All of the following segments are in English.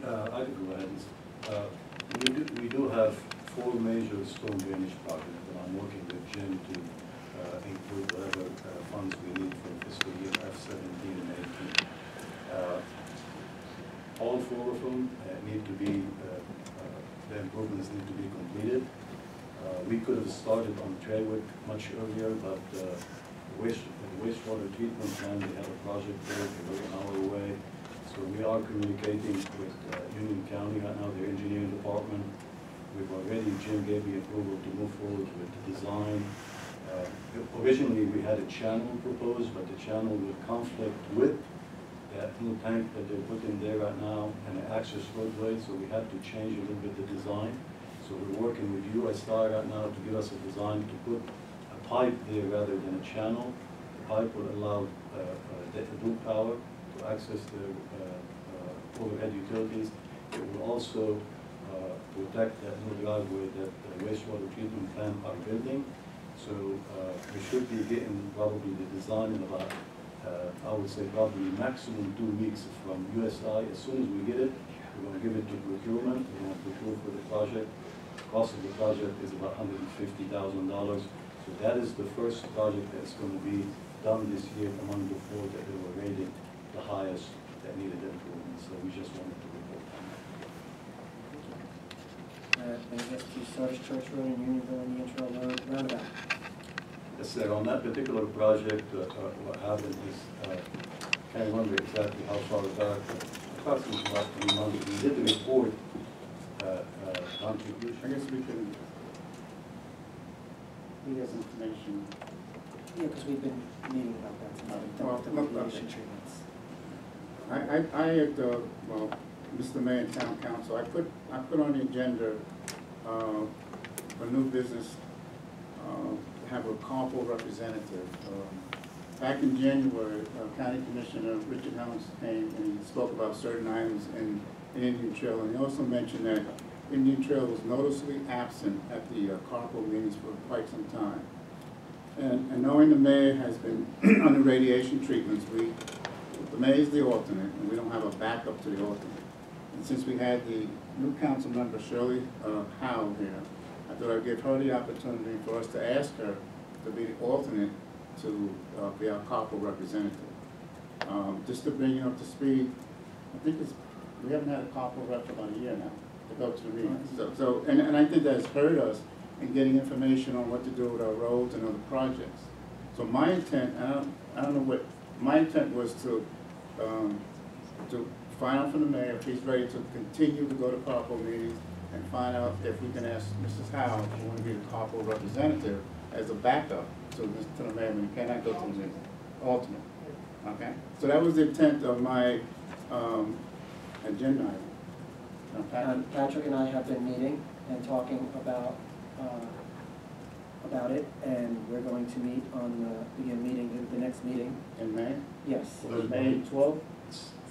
I can go ahead. We do have 4 major storm drainage projects, and I'm working with Jim to include whatever funds we need for fiscal year F17 and 18. All 4 of them need to be, the improvements need to be completed. We could have started on Trailwick much earlier, but the wastewater treatment plant, we have a project there, we're an hour away. So we are communicating with Union County right now, their engineering department. We've already, Jim gave me approval to move forward with the design. Originally we had a channel proposed, but the channel would conflict with that new tank that they're putting there right now and the access roadway, so we had to change a little bit the design. So we're working with USI right now to give us a design to put a pipe there rather than a channel. The pipe will allow dual power to access the overhead utilities. It will also protect that new driveway that the wastewater treatment plant are building. So we should be getting probably the design in about, I would say probably maximum 2 weeks from USI. As soon as we get it, we're going to give it to procurement. We're going to procure for the project. The cost of the project is about $150,000. So that is the first project that's going to be done this year among the 4 that they were rated the highest that needed improvement. So we just wanted to report on that. Brings us to Sardis Church Road and Unionville Indian Trail Road roundabout. Yes, sir. On that particular project, what happened is, can't remember exactly how far back, approximately about 3 months, we did the report contribution. I guess we can need this information. Yeah, because we've been meeting about that tonight, the remediation treatments. Well, Mr. Mayor and Town Council, I put on the agenda for new business to have a carpool representative. Back in January, County Commissioner Richard Helms came and he spoke about certain items in Indian Trail, and he also mentioned that Indian Trail was noticeably absent at the carpool meetings for quite some time. And knowing the mayor has been on the radiation treatments, the mayor is the alternate, and we don't have a backup to the alternate. And since we had the new council member, Shirley Howe, here, I thought I'd give her the opportunity for us to ask her to be the alternate to be our carpool representative. Just to bring you up to speed, I think we haven't had a carpool rep for about a year now to go to the meetings. And I think that's hurt us in getting information on what to do with our roads and other projects. So my intent, I don't know what, my intent was to find out from the mayor if he's ready to continue to go to carpool meetings and find out if we can ask Mrs. Howe if she wants to be the carpool representative as a backup to the mayor when he cannot go to the meeting, alternate. Okay? So that was the intent of my agenda item. Patrick and I have been meeting and talking about it, and we're going to meet on the next meeting. In May? Yes. May 12th?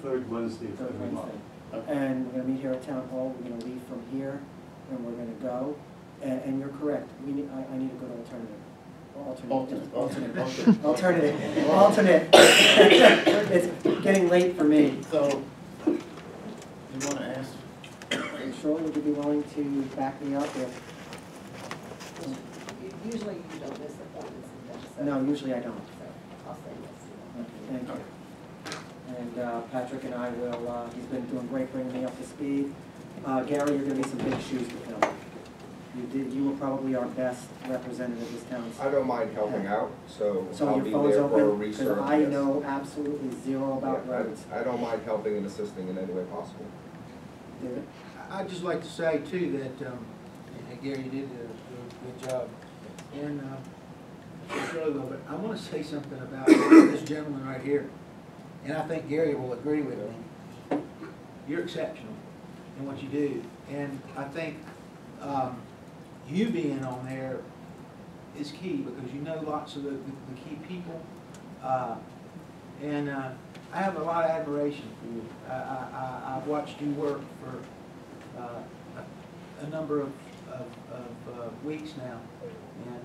Third Wednesday of every month. Okay. And we're going to meet here at Town Hall. We're going to leave from here, and we're going to go. And you're correct. I need a good alternative. Alternate. It's getting late for me. So, you want to ask? Shirley, would you be willing to back me up if? Usually you don't miss appointments and things. So No, usually I don't. So I'll say yes. Okay, thank you. And Patrick and I will, he's been doing great bringing me up to speed. Gary, you're going to be some big shoes to fill. You were probably our best representative this town. I don't mind helping out, so I'll your be phone's there for a open? research. Because I yes. know absolutely zero about Yeah, roads. I don't mind helping and assisting in any way possible. David? I'd just like to say too that, and Gary, you did a good job. And Shirley will, but I want to say something about this gentleman right here. And I think Gary will agree with me. You're exceptional in what you do. And I think you being on there is key because you know lots of the key people. And I have a lot of admiration for you. I've watched you work for a number of weeks now, and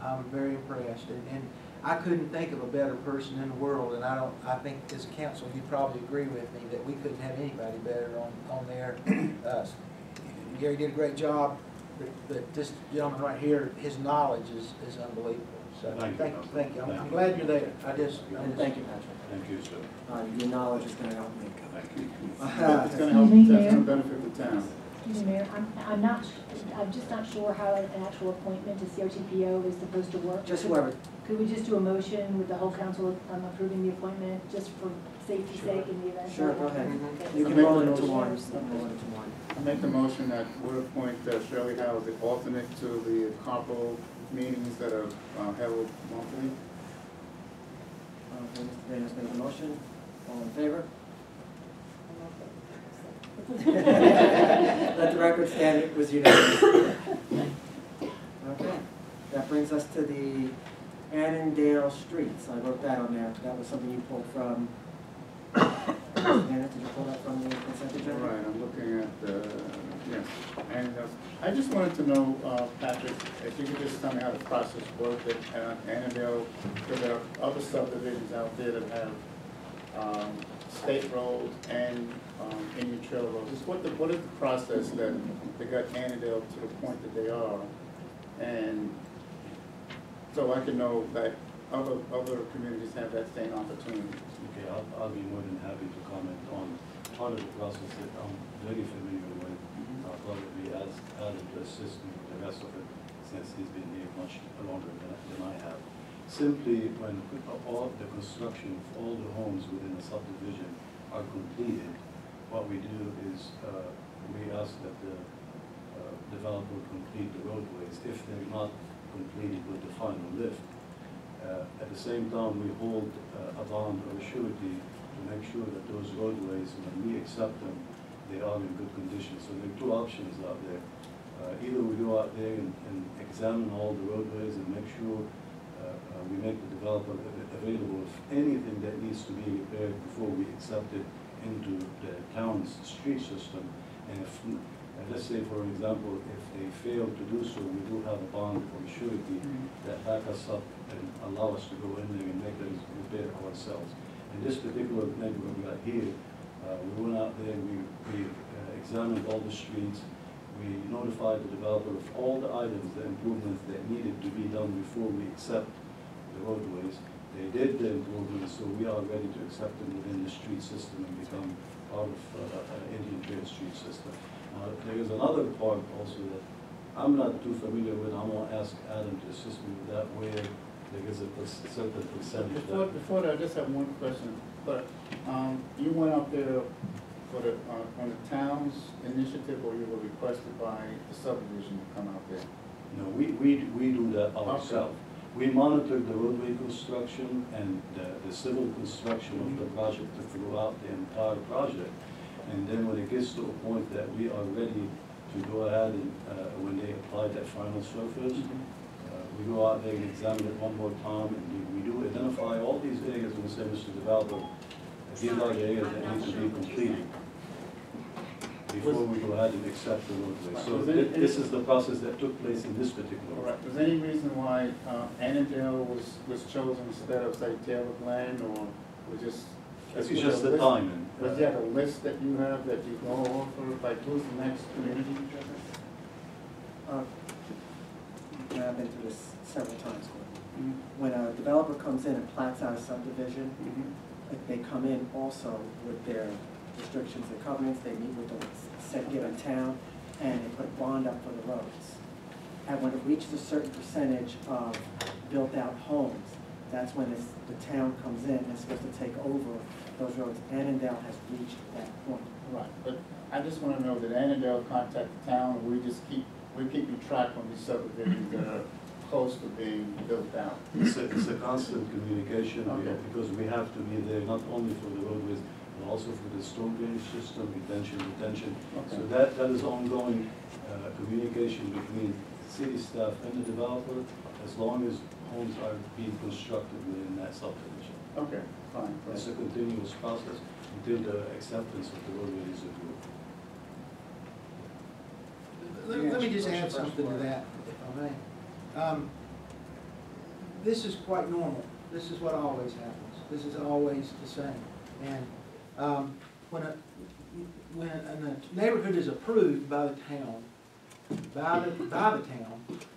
I'm very impressed. And I couldn't think of a better person in the world, and I think as a council, you'd probably agree with me that we couldn't have anybody better on there. Gary did a great job, but this gentleman right here, his knowledge is unbelievable. So thank you. I'm glad you're there. Thank you, Patrick. Thank you, sir. Your knowledge is gonna help me. Thank you. It's gonna help, that's gonna benefit the town. Excuse me, Mayor, I'm just not sure how an actual appointment to CRTPO is supposed to work. Just whoever. Could we just do a motion with the whole council approving the appointment, just for safety's sake in the event? Sure, go ahead. Okay. You can roll it into one. Roll it into one. I make the motion that we appoint Shirley Howe as the alternate to the CRTPO meetings that are held monthly. Okay, Mr. Davis made the motion. All in favor? Let the record stand, it was unanimous. Okay, that brings us to the Annandale Streets. I wrote that on there. That was something you pulled from. Anna, did you pull that from the consent agenda? Right, I'm looking at, yes. And I just wanted to know, Patrick, if you could just tell me how the process works at Annandale, because there are other subdivisions out there that have state roads and Indian Trail roads. Just what is the process that they got Annandale to the point that they are? And so I can know that other communities have that same opportunity. Okay, I'll be more than happy to comment on part of the process that I'm very familiar with. I'll probably ask Adam to assist me with the rest of it, since he's been here much longer than I have. Simply, when all the construction of all the homes within the subdivision are completed, what we do is we ask that the developer complete the roadways if they're not completed with the final lift. At the same time, we hold a bond or a surety to make sure that those roadways, when we accept them, they are in good condition. So there are two options out there. Either we go out there and examine all the roadways and make sure we make the developer available of anything that needs to be repaired before we accept it into the town's street system. And if, let's say, for example, if they fail to do so, we do have a bond or surety that back us up and allow us to go in there and make those repair ourselves. In this particular neighborhood we got here, we went out there, we examined all the streets, we notified the developer of all the items, the improvements that needed to be done before we accept the roadways. They did the improvements, so we are ready to accept them within the street system and become part of Indian Trail street system. There is another part also that I'm not too familiar with. I'm going to ask Adam to assist me with that, where there is a certain percentage. Before that, I just have one question. But you went up there for the on the town's initiative, or you were requested by the subdivision to come out there? No, we do that ourselves. We monitor the roadway construction and the civil construction of the project throughout the entire project. And then when it gets to a point that we are ready to go ahead and when they apply that final surface, we go out there and examine it one more time, and we do identify all these areas and say, Mr. Developer, these are the areas that need to be completed before we go ahead and accept the roadway. So this is the process that took place in this particular. All right. Was there any reason why Annandale was chosen instead of, say, Taylor Glen, or was just? It's just the timing. Was there a list that you have that you go over, like who's the next community? I've been through this several times. When a developer comes in and plats out a subdivision, they come in also with their restrictions and covenants. They meet with the executive in town, and they put a bond up for the roads. And when it reaches a certain percentage of built-out homes, that's when the town comes in and is supposed to take over those roads. Annandale has reached that point. Right, but I just want to know, did Annandale contact the town, or we're keeping track on these subdivisions that are close to being built out? It's a constant communication, Okay. because we have to be there not only for the roadways, but also for the storm drainage system, retention. Okay. So that is ongoing communication between city staff and the developer, as long as homes are being constructed within that subdivision. Okay, fine. It's a continuous process until the acceptance of the roadway is approved. Let me just add something to that, if I may. This is quite normal this is what always happens. This is always the same. And when a neighborhood is approved by the town,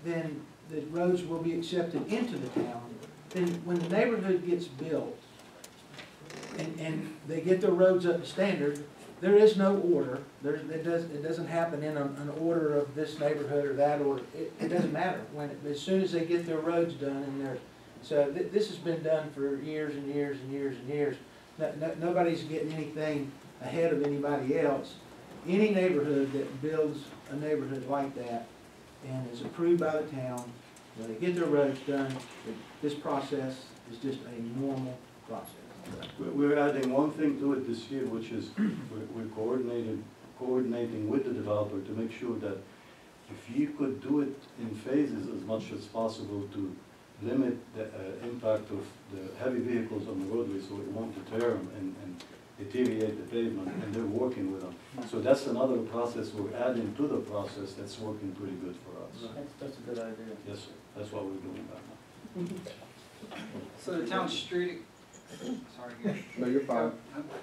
then the roads will be accepted into the town. Then when the neighborhood gets built and they get their roads up to standard, there is no order. It doesn't happen in an order of this neighborhood or that order. It doesn't matter. As soon as they get their roads done and this has been done for years and years and years and years. Nobody's getting anything ahead of anybody else. Any neighborhood that builds a neighborhood like that and is approved by the town, when they get their roads done, this process is just a normal process. We're adding one thing to it this year, which is we're coordinating with the developer to make sure that if you could do it in phases as much as possible to limit the impact of the heavy vehicles on the roadway so it won't deter them and deteriorate the pavement, and they're working with them. So that's another process we're adding to the process that's working pretty good for us. That's a good idea. Yes, sir. That's what we're doing right now. So the town street, sorry, Gary. No, you're fine.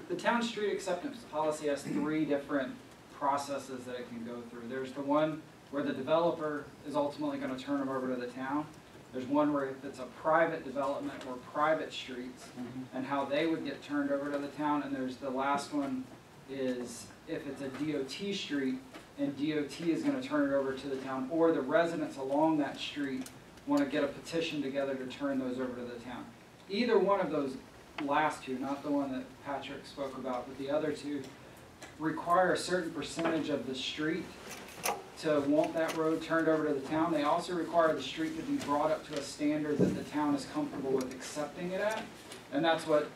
The town street acceptance policy has 3 different processes that it can go through. There's the one where the developer is ultimately going to turn them over to the town. There's one where if it's a private development or private streets and how they would get turned over to the town. And there's the last one is if it's a DOT street and DOT is going to turn it over to the town, or the residents along that street want to get a petition together to turn those over to the town. Either one of those last 2, not the one that Patrick spoke about, but the other 2 require a certain percentage of the street to want that road turned over to the town. They also require the street to be brought up to a standard that the town is comfortable with accepting it at. And that's what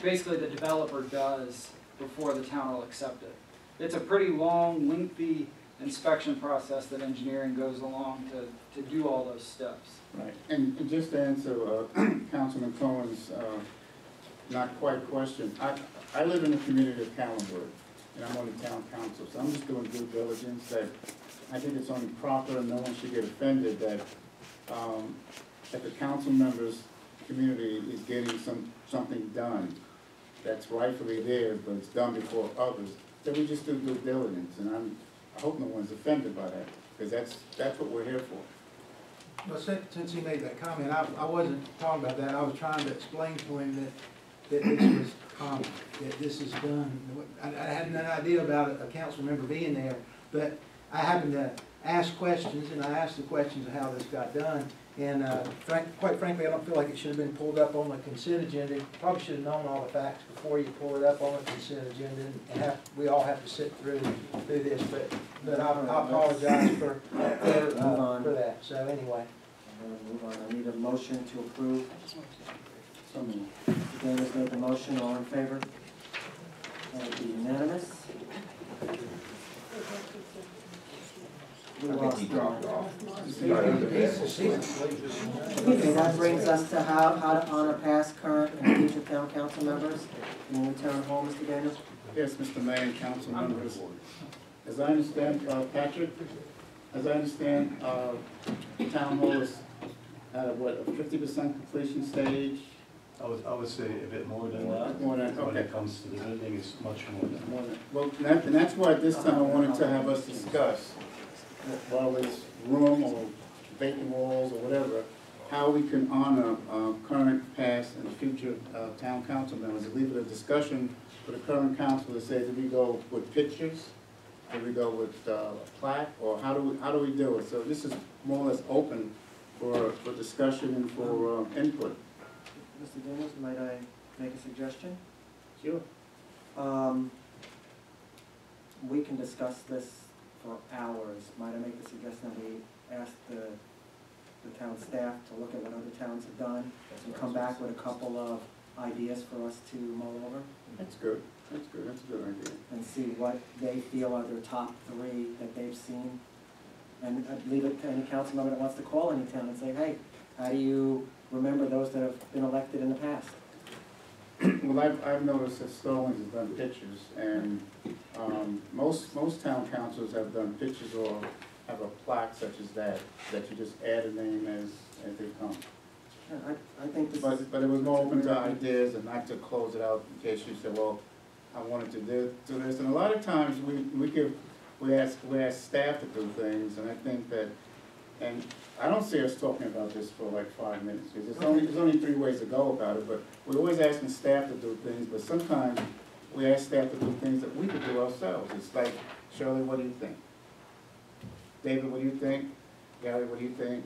basically the developer does before the town will accept it. It's a pretty long, lengthy inspection process that engineering goes along to do all those steps. Right, and just to answer Councilman Cohen's not quite question, I live in the community of Callenburg, and I'm on the town council, so I'm just doing due diligence that I think it's only proper and no one should get offended that that the council members' community is getting something done that's rightfully theirs, but it's done before others, that we just do due diligence, and I hope no one's offended by that, because that's what we're here for. Well, since he made that comment, I wasn't talking about that. I was trying to explain to him that this was common, that this is done. I had no idea about a council member being there, but I happened to ask questions, and I asked the questions of how this got done. And quite frankly, I don't feel like it should have been pulled up on the consent agenda. You probably should have known all the facts before you pull it up on the consent agenda, and we all have to sit through this. But I apologize for that. So anyway. I'm going to move on. I need a motion to approve. So moved. Mr. Daniels made the motion. All in favor? That would be unanimous. We lost He dropped off. Okay, that brings us to how to honor past, current, and future town council members. Can you return home, Mr. Daniels? Yes, Mr. Mayor and council members. As I understand, Patrick, as I understand, town hall is at a 50% completion stage? I would say a bit more than that. More than, When okay. it comes to the building, it's much more than that. Well, and that's why this time I wanted to have us discuss, while there's room or vacant walls or whatever, how we can honor current, past, and future town council members. Leave it a discussion for the current council to say, do we go with pictures? Do we go with plaque? Or how do we do it? So this is more or less open for discussion and for input. Mr. Daniels, might I make a suggestion? Sure. We can discuss this for hours. Might I make the suggestion that we ask the town staff to look at what other towns have done and come back with a couple of ideas for us to mull over? That's good. That's good. That's a good idea. And see what they feel are their top 3 that they've seen. And leave it to any council member that wants to call any town and say, hey, how do you remember those that have been elected in the past? Well, I've noticed that Sterling's has done pictures, and most town councils have done pictures or have a plaque such as that you just add a name as they come. I think this is. But it was more open to ideas and not to close it out in case you said, well, I wanted to do this. And a lot of times we ask staff to do things, and I think that, and I don't see us talking about this for like 5 minutes, because there's only 3 ways to go about it, but we're always asking staff to do things, but sometimes we ask staff to do things that we could do ourselves. It's like, Shirley, what do you think? David, what do you think? Gary, what do you think?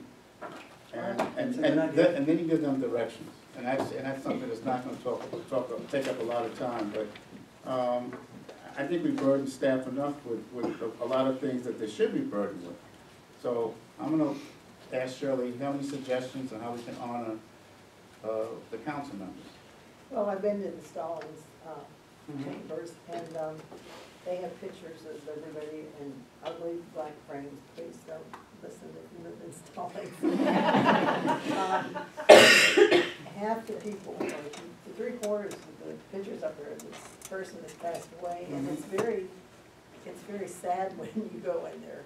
And then you give them directions, and that's something that's not going to take up a lot of time, but I think we burden staff enough with a lot of things that they should be burdened with. So I'm going to ask Shirley, you have any suggestions on how we can honor the council members? Well, I've been to the Stallings chambers, and they have pictures of everybody in ugly black frames. Please don't listen if you live in Stallings. Half the people, or 3/4 of the pictures up there, this person has passed away, and it's very sad when you go in there,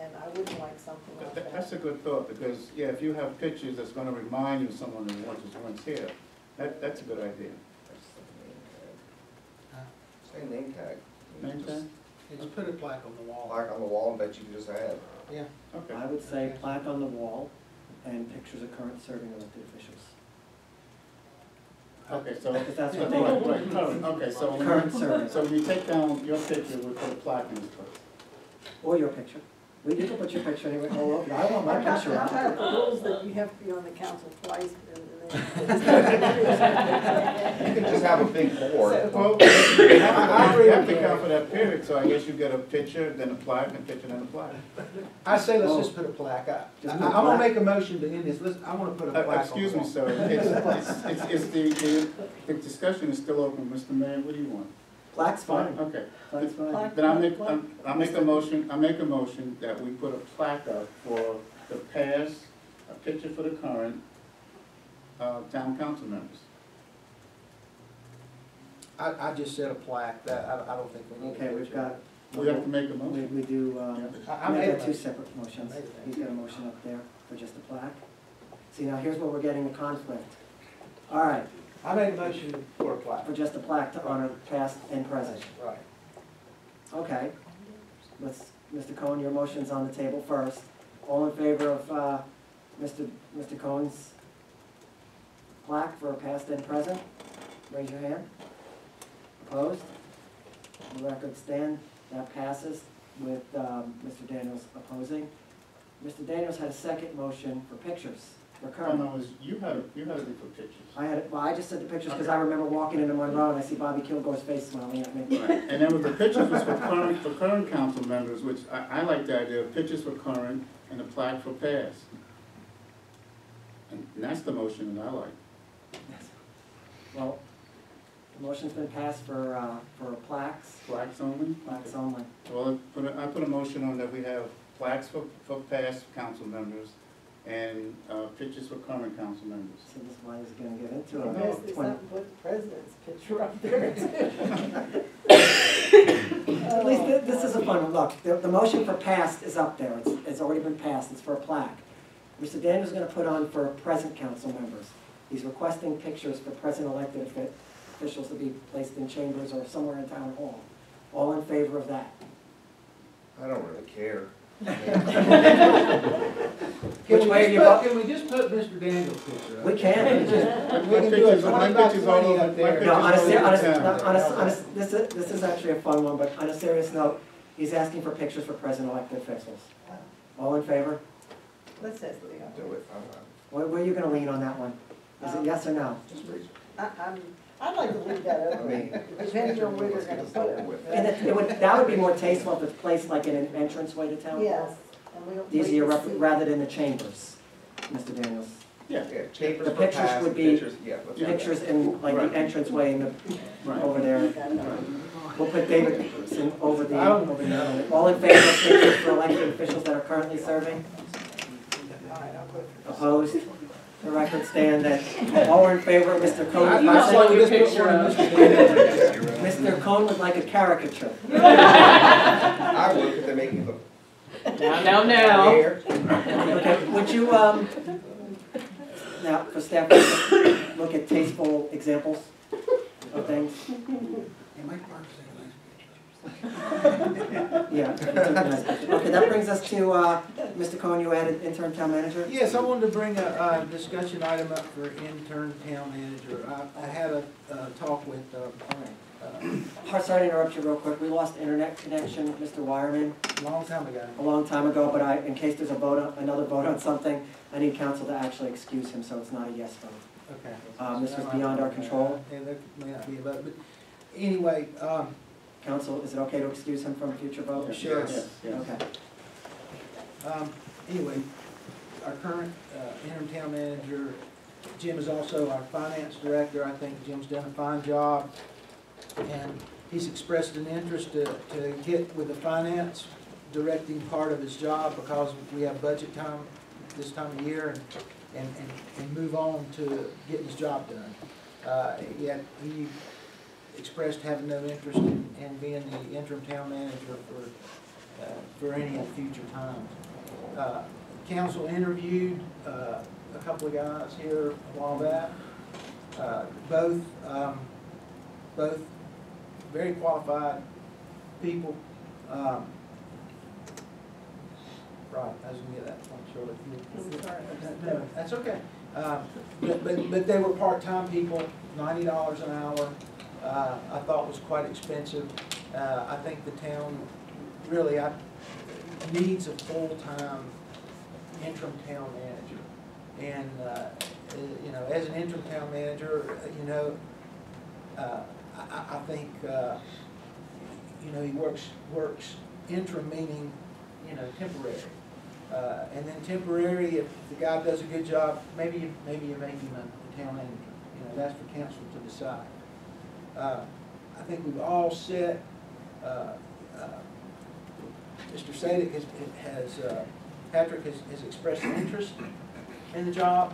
and I wouldn't like something like that. That's a good thought, because, yeah, if you have pictures that's going to remind you of someone who once here, that's a good idea. Say name tag. Name tag? Just put a plaque on the wall. Plaque on the wall, and bet you can just add. Yeah. Okay. I would say plaque on the wall and pictures of current serving elected officials. Okay, so. Because that's what they. Right, current, okay, so. Current serving. So when you take down your picture, we put a plaque in this place. Or your picture. You can put your picture anywhere. Oh, okay. I want my picture I've out. had the rules that you have to be on the council twice, and You can just have a big board. Well, you have to count for that period, so I guess you get a picture, then a plaque, and a picture, then a plaque. I say let's just put a plaque up. Just I put a want plaque. to make a motion to end this. I want to put a plaque on the wall. Excuse me, sir, the discussion is still open. Mr. Mayor, what do you want? Plaque's fine. Okay. Plaque's fine. Then I'll make a motion that we put a plaque up for the past, a picture for the current, town council members. I just said a plaque. That I don't think we need. Okay, we've got. We have to make a motion. We do, I we made got a two motion. separate motions. I made it. He's got a motion up there for just a plaque. See, now here's where we're getting the conflict. All right, I made a motion for a plaque. for just a plaque to honor past and present. Right. Okay, Mr. Cohen, your motion's on the table first. All in favor of Mr. Cohen's plaque for past and present? Raise your hand. Opposed? The record stand. That passes with Mr. Daniels opposing. Mr. Daniels had a second motion for pictures. For current. No, you had to be for pictures. I just said the pictures because I remember walking into Monroe and I see Bobby Kilgore's face smiling at me. Right. And then with the pictures was for current council members, which I like the idea of pictures for current and a plaque for past. And that's the motion that I like. Well, the motion's been passed for plaques. Plaques only? Plaques only. Well, I put a motion on that we have plaques for past council members and pictures for current council members. So this is why he's gonna get into you it. mess this up and put the president's picture up there too. At least this is a fun one. Look, the motion for passed is up there. It's already been passed. It's for a plaque. Mr. Daniels is gonna put on for present council members. He's requesting pictures for present elected officials to be placed in chambers or somewhere in town hall. All in favor of that? I don't really care. Which way are you voting? Can we just put Mr. Daniels' picture up? We can. We can do it. My picture's all over, up there. No, on town. this is actually a fun one, but on a serious note, he's asking for pictures for present elected officials. All in favor? Let's say Do it. Where are you gonna lean on that one? Is it yes or no? Just raise it. I'd like to leave that I up, mean, depending on where they're gonna put And it. that would be more tasteful if it's placed like in an entranceway to town hall. Yes. And we don't Easier wait to see. rather than the chambers, Mr. Daniels. Yeah. Yeah, chambers The for pictures past, would be pictures, yeah. let's do that. Pictures in like Right. the entranceway in the, Right. over there. We'll put Davidson over the, I don't- over there. All in favor of pictures for elected officials that are currently serving? All right, I'll put. Opposed? The record stand that all are in favor of Mr. Cohn's I saw you picture. just put one of Mr. Daniels. Mr. Cohn would like a caricature. I would, if they make me look. Now. Okay, would you, now, for staff, look at tasteful examples of things. And Mike Parks Yeah. Okay, that brings us to, Mr. Cohen, you added interim town manager? Yes, I wanted to bring a discussion item up for intern town manager. I had a talk with, Sorry to interrupt you real quick. We lost internet connection with Mr. Wireman a long time ago. a long time ago, but in case there's another vote on something, I need council to actually excuse him, so it's not a yes vote. Okay. This was beyond our control. Yeah, there may not be a vote, but anyway, Council, is it okay to excuse him from future vote? Sure. Yes, yes. Okay. Anyway, our current interim town manager, Jim is also our finance director. I think Jim's done a fine job. And he's expressed an interest to get with the finance directing part of his job because we have budget time this time of year and move on to getting his job done. Yet he expressed having no interest in being the interim town manager for any of the future times. Council interviewed a couple of guys here a while back. Both very qualified people. Right, I was gonna get that point, Shirley. No, that's okay. But they were part-time people, $90 an hour. I thought was quite expensive. I think the town really needs a full-time interim town manager. And, you know, as an interim town manager, you know, I think, you know, he works interim, meaning, you know, temporary. And then temporary, if the guy does a good job, maybe you make him a town manager. You know, that's for council to decide. I think we've all set, Mr. Sadik Patrick has expressed an interest in the job.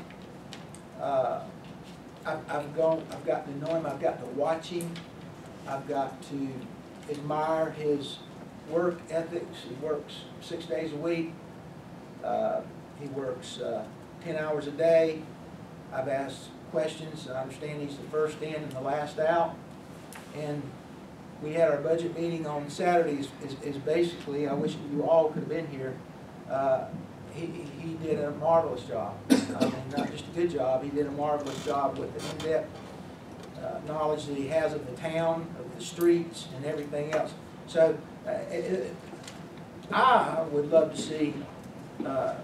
I've gotten to know him, I've gotten to watch him, I've got to admire his work ethics. He works 6 days a week. He works 10 hours a day. I've asked questions. I understand he's the first in and the last out. And we had our budget meeting on Saturdays. Is basically, I wish you all could have been here. He did a marvelous job. I mean, not just a good job, he did a marvelous job with the in-depth knowledge that he has of the town, of the streets, and everything else. So I would love to see Mr.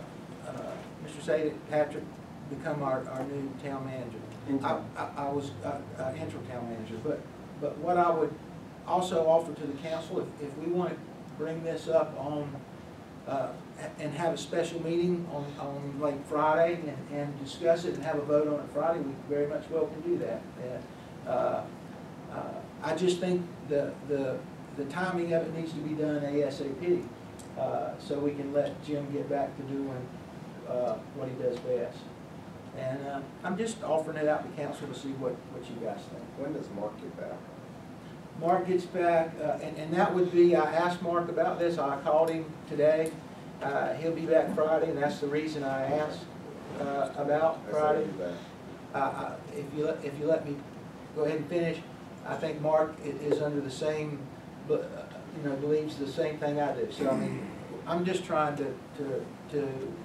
Sadik Patrick become our new town manager. I was interim town manager, but what I would also offer to the council, if we want to bring this up on and have a special meeting on like Friday and discuss it and have a vote on it Friday, we very much well can do that. I just think the timing of it needs to be done ASAP, so we can let Jim get back to doing what he does best. And I'm just offering it out to council to see what you guys think. When does Mark get back? Mark gets back, and that would be, I asked Mark about this, I called him today. He'll be back Friday, and that's the reason I asked about Friday. If you let me go ahead and finish, I think Mark is under the same, you know, believes the same thing I do. So I mean, I'm just trying to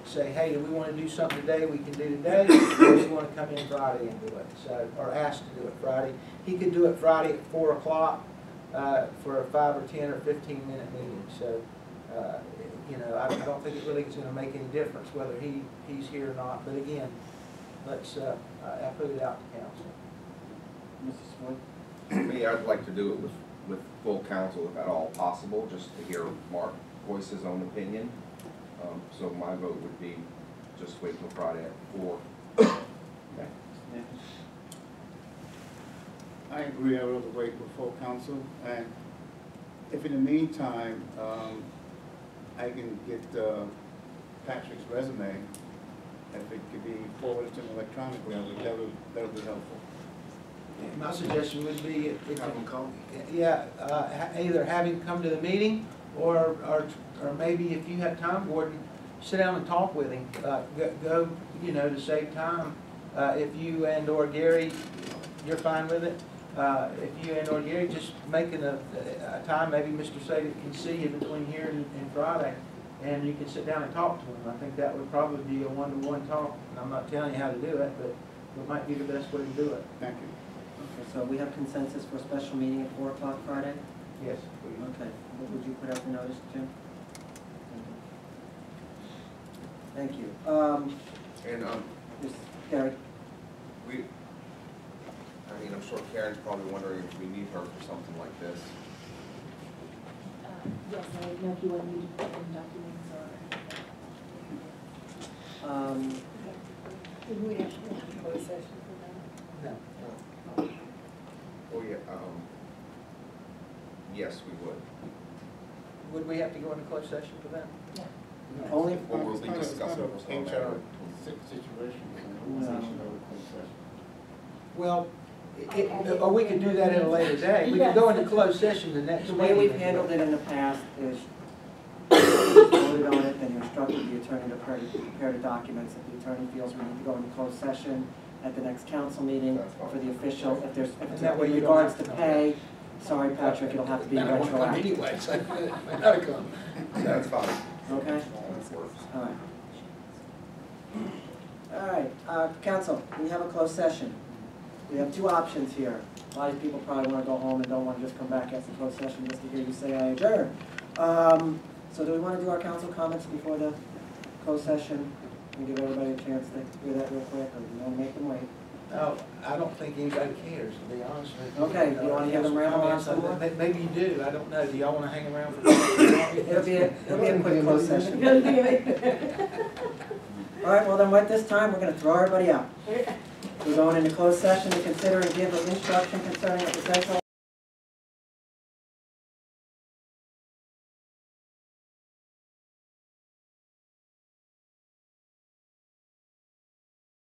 say, hey, do we want to do something today? We can do today, or do we want to come in Friday and do it? So, or ask to do it Friday. He could do it Friday at 4 o'clock for a 5 or 10 or 15-minute meeting. So. You know, I don't think it really is going to make any difference whether he's here or not. But again, let's I put it out to council. Mrs. Floyd? Me, I'd like to do it with full council if at all possible, just to hear Mark voice his own opinion. So my vote would be just wait till Friday at 4. Okay. Yeah. I agree, I would wait with full council, and if in the meantime, I can get Patrick's resume, if it could be forwarded to him electronically, that would be helpful. My suggestion would be, Have him come. yeah, either have him come to the meeting, or maybe if you have time, Gordon, sit down and talk with him. Go, you know, to save time, if you and/or Gary, you're fine with it, if you and/or Gary just making a time, maybe Mr. Saget can see you between here and Friday, and you can sit down and talk to him. I think that would probably be a one-to-one talk. And I'm not telling you how to do it, but it might be the best way to do it. Thank you. Okay, so we have consensus for a special meeting at 4 o'clock Friday? Yes. Okay, what would you put out the notice, Jim? Thank you. And, Yes, Gary? I mean, I'm sure Karen's probably wondering if we need her for something like this. Yes, I didn't know if you wanted me to put in documents or. Did we have to close session for that? No. Oh, yeah, yes, we would. Would we have to go into closed session for that? Yeah. No, Only- it's What kind we'll of- be it's kind discussing of was no HR matter. situation, No. Well, or we could do that at a later day. We could go into closed session the next The meeting. way we've handled it in the past is you voted on it, then you instructed the attorney to prepare the documents. If the attorney feels we need to go into closed session at the next council meeting That's fine. for the official, if there's, And that way in you don't regards have to to- pay, sorry, Patrick, it'll have to be I don't want to come retroactive. anyway, so I gotta come. That's fine. Okay? That works. All right. All right, council, we have a closed session. We have two options here. A lot of people probably want to go home and don't want to just come back after closed session just to hear you say I adjourn. So do we want to do our council comments before the closed session? And give everybody a chance to hear that real quick, or do you want to make them wait? No, I don't think anybody cares, to be honest with you. Okay, do you wanna hear them ramble on some more? Maybe you do, I don't know. Do y'all want to hang around for? It'll be a quick closed session. All right, well then, at this time, we're going to throw everybody out. We're going into closed session to consider and give an instruction concerning a potential